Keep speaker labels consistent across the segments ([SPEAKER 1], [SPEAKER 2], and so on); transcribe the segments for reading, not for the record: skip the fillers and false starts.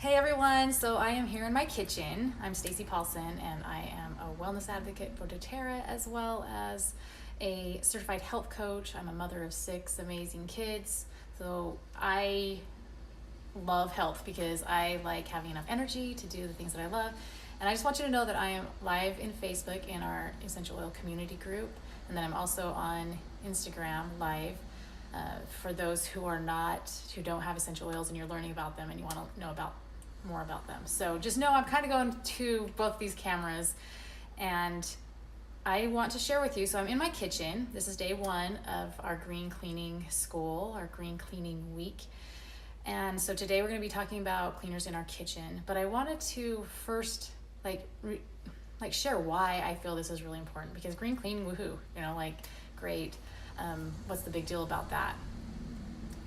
[SPEAKER 1] Hey everyone, so I am here in my kitchen. I'm Stacy Paulson and I am a wellness advocate for doTERRA as well as a certified health coach. I'm a mother of 6 amazing kids. So I love health because I like having enough energy to do the things that I love. And I just want you to know that I am live in Facebook in our essential oil community group, and then I'm also on Instagram live for those who don't have essential oils and you're learning about them and you want to know more about them. So just know I'm kind of going to both these cameras and I want to share with you. So I'm in my kitchen. This is day 1 of our green cleaning school, our green cleaning week. And so today we're going to be talking about cleaners in our kitchen, but I wanted to first share why I feel this is really important, because green cleaning, woohoo, great. What's the big deal about that?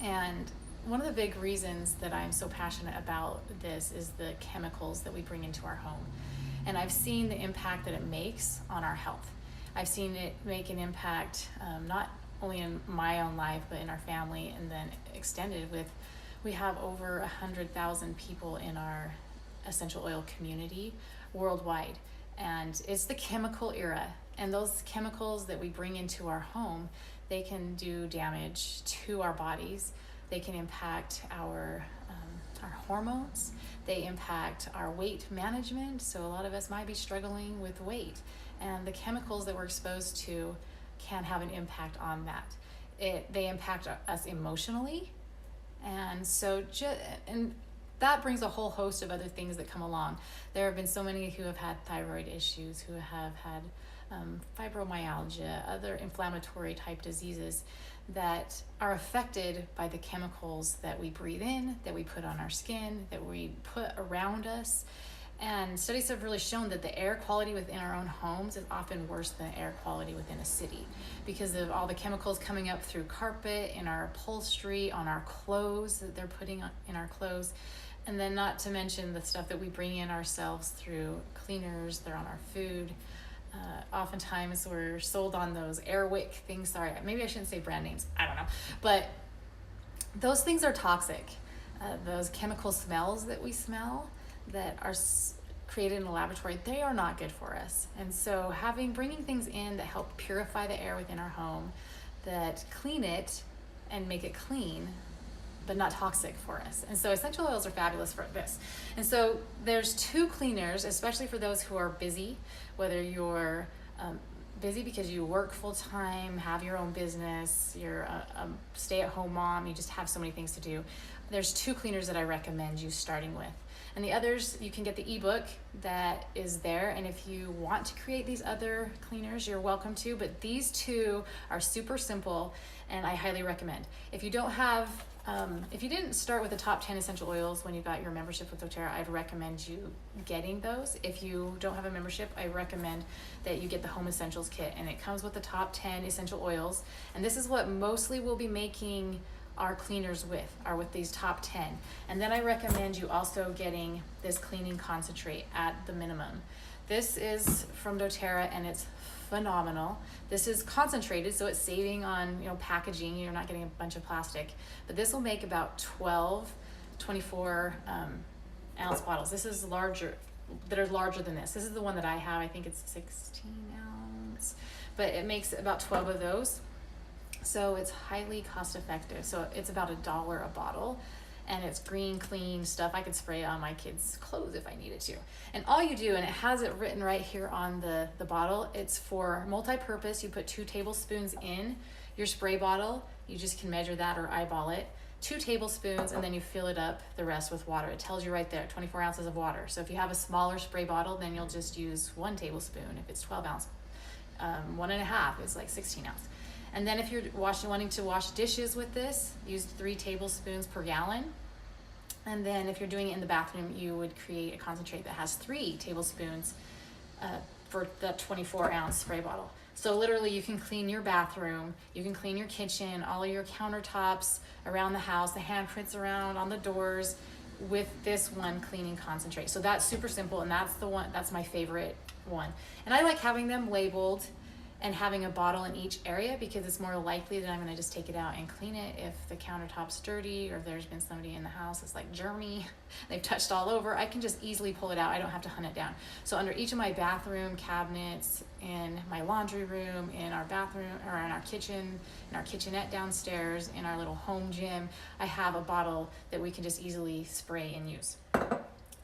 [SPEAKER 1] And one of the big reasons that I'm so passionate about this is the chemicals that we bring into our home. And I've seen the impact that it makes on our health. I've seen it make an impact not only in my own life, but in our family, and then extended with, we have over 100,000 people in our essential oil community worldwide. And it's the chemical era. And those chemicals that we bring into our home, they can do damage to our bodies. They can impact our hormones. They impact our weight management. So a lot of us might be struggling with weight. And the chemicals that we're exposed to can have an impact on that. They impact us emotionally. And so that brings a whole host of other things that come along. There have been so many who have had thyroid issues, who have had fibromyalgia, other inflammatory type diseases that are affected by the chemicals that we breathe in, that we put on our skin, that we put around us. And studies have really shown that the air quality within our own homes is often worse than air quality within a city because of all the chemicals coming up through carpet, in our upholstery, on our clothes that they're putting in our clothes. And then not to mention the stuff that we bring in ourselves through cleaners, they're on our food. Oftentimes we're sold on those Airwick things. Sorry, maybe I shouldn't say brand names. I don't know. But those things are toxic. Those chemical smells that we smell that are created in a laboratory, they are not good for us. And so bringing things in that help purify the air within our home, that clean it and make it clean, but not toxic for us. And so essential oils are fabulous for this. And so there's 2 cleaners, especially for those who are busy, whether you're busy because you work full-time, have your own business, you're a stay-at-home mom, you just have so many things to do. There's 2 cleaners that I recommend you starting with. And the others, you can get the ebook that is there. And if you want to create these other cleaners, you're welcome to. But these 2 are super simple and I highly recommend. If you didn't start with the top 10 essential oils when you got your membership with doTERRA, I'd recommend you getting those. If you don't have a membership, I recommend that you get the Home Essentials Kit. And it comes with the top 10 essential oils. And this is what mostly we'll be making our cleaners with these top 10. And then I recommend you also getting this cleaning concentrate at the minimum. This is from doTERRA and it's phenomenal. This is concentrated, so it's saving on packaging. You're not getting a bunch of plastic, but this will make about 24 ounce bottles. This is larger, that are larger than this. This is the one that I have. I think it's 16 ounce, but it makes about 12 of those. So it's highly cost effective. So it's about $1 a bottle and it's green, clean stuff. I could spray it on my kids' clothes if I needed to. And all you do, and it has it written right here on the bottle, it's for multi-purpose. You put 2 tablespoons in your spray bottle. You just can measure that or eyeball it. 2 tablespoons, and then you fill it up the rest with water. It tells you right there, 24 ounces of water. So if you have a smaller spray bottle, then you'll just use 1 tablespoon. If it's 12 ounce, 1.5 is like 16 ounce. And then if you're wanting to wash dishes with this, use 3 tablespoons per gallon. And then if you're doing it in the bathroom, you would create a concentrate that has 3 tablespoons for the 24 ounce spray bottle. So literally you can clean your bathroom, you can clean your kitchen, all of your countertops around the house, the handprints around on the doors with this one cleaning concentrate. So that's super simple, and that's my favorite one. And I like having them labeled and having a bottle in each area, because it's more likely that I'm going to just take it out and clean it if the countertop's dirty, or if there's been somebody in the house that's like germy, they've touched all over. I can just easily pull it out. I don't have to hunt it down. So under each of my bathroom cabinets, in my laundry room, in our bathroom, or in our kitchen, in our kitchenette downstairs, in our little home gym, I have a bottle that we can just easily spray and use.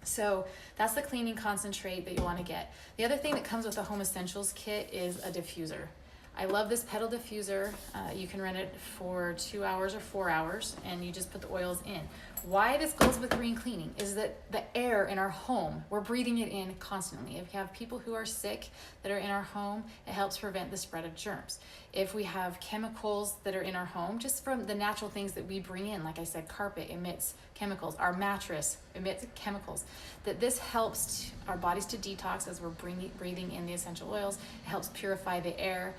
[SPEAKER 1] So that's the cleaning concentrate that you want to get. The other thing that comes with the Home Essentials kit is a diffuser. I love this pedal diffuser. You can rent it for 2 hours or 4 hours, and you just put the oils in. Why this goes with green cleaning is that the air in our home, we're breathing it in constantly. If you have people who are sick that are in our home, it helps prevent the spread of germs. If we have chemicals that are in our home, just from the natural things that we bring in, like I said, carpet emits chemicals, our mattress emits chemicals, that this helps our bodies to detox as we're breathing in the essential oils. It helps purify the air.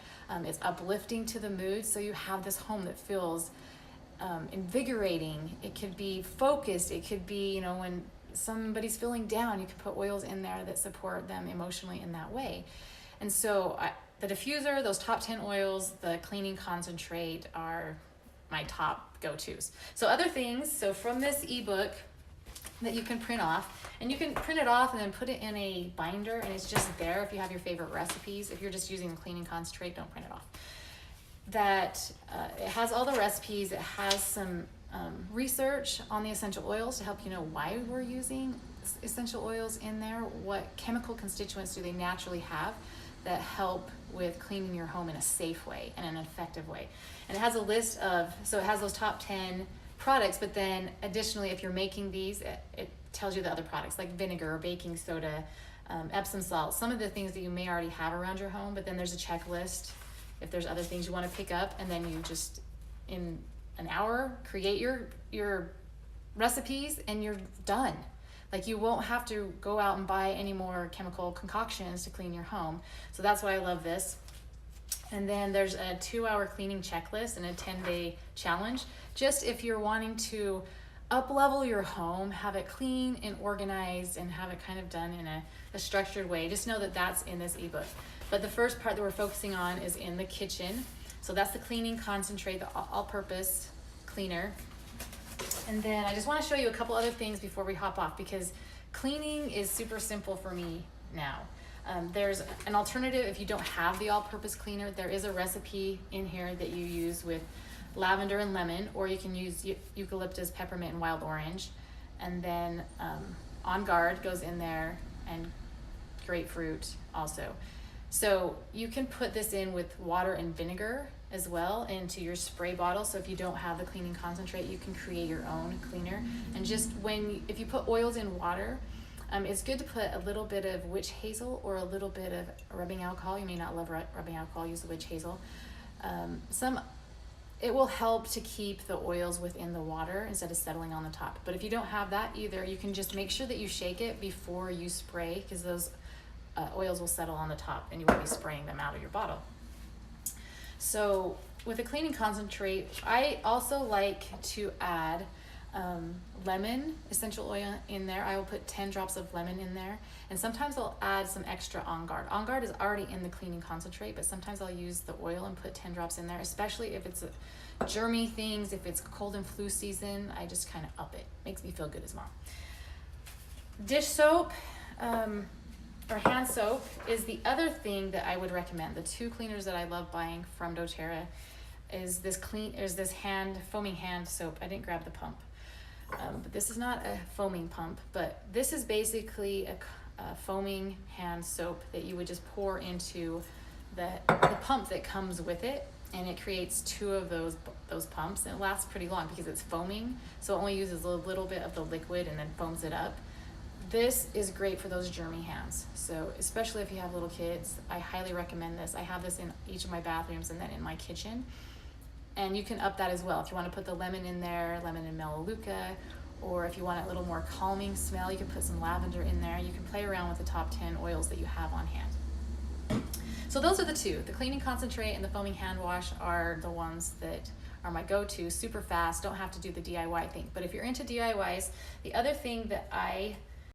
[SPEAKER 1] It's uplifting to the mood, so you have this home that feels invigorating. It could be focused. It could be, when somebody's feeling down, you can put oils in there that support them emotionally in that way. And so the diffuser, those top 10 oils, the cleaning concentrate are my top go-tos. So other things, so from this ebook that you can print off, and you can print it off and then put it in a binder, and it's just there if you have your favorite recipes. If you're just using the cleaning concentrate, don't print it off. That it has all the recipes. It has some research on the essential oils to help you know why we're using essential oils in there, what chemical constituents do they naturally have that help with cleaning your home in a safe way and an effective way. And it has a list of, so it has those top 10 products, but then additionally, if you're making these, it tells you the other products like vinegar or baking soda, Epsom salt, some of the things that you may already have around your home, but then there's a checklist if there's other things you want to pick up, and then you just in an hour create your recipes and you're done. Like, you won't have to go out and buy any more chemical concoctions to clean your home. So that's why I love this. And then there's a 2-hour cleaning checklist and a 10-day challenge. Just if you're wanting to up-level your home, have it clean and organized, and have it kind of done in a structured way, just know that that's in this ebook. But the first part that we're focusing on is in the kitchen. So that's the cleaning concentrate, the all-purpose cleaner. And then I just want to show you a couple other things before we hop off, because cleaning is super simple for me now. There's an alternative if you don't have the all-purpose cleaner. There is a recipe in here that you use with lavender and lemon, or you can use eucalyptus, peppermint, and wild orange. And then On Guard goes in there, and grapefruit also. So you can put this in with water and vinegar as well into your spray bottle. So if you don't have the cleaning concentrate, you can create your own cleaner. And just if you put oils in water, it's good to put a little bit of witch hazel or a little bit of rubbing alcohol. You may not love rubbing alcohol, use the witch hazel. It will help to keep the oils within the water instead of settling on the top. But if you don't have that either, you can just make sure that you shake it before you spray, because those oils will settle on the top and you won't be spraying them out of your bottle. So with the cleaning concentrate, I also like to add lemon essential oil in there. I will put 10 drops of lemon in there, and sometimes I'll add some extra On Guard. On Guard is already in the cleaning concentrate, but sometimes I'll use the oil and put 10 drops in there, especially if it's germy things, if it's cold and flu season. I just kind of up it. Makes me feel good as mom. Dish soap or hand soap is the other thing that I would recommend. The 2 cleaners that I love buying from doTERRA is this foaming hand soap. I didn't grab the pump. But this is not a foaming pump, but this is basically a foaming hand soap that you would just pour into the pump that comes with it, and it creates 2 of those pumps, and it lasts pretty long because it's foaming, so it only uses a little bit of the liquid and then foams it up. This is great for those germy hands, so especially if you have little kids, I highly recommend this. I have this in each of my bathrooms and then in my kitchen. And you can up that as well. If you want to put the lemon in there, lemon and melaleuca, or if you want a little more calming smell, you can put some lavender in there. You can play around with the top 10 oils that you have on hand. So those are the 2. The cleaning concentrate and the foaming hand wash are the ones that are my go-to, super fast, don't have to do the DIY thing. But if you're into DIYs, the other thing that I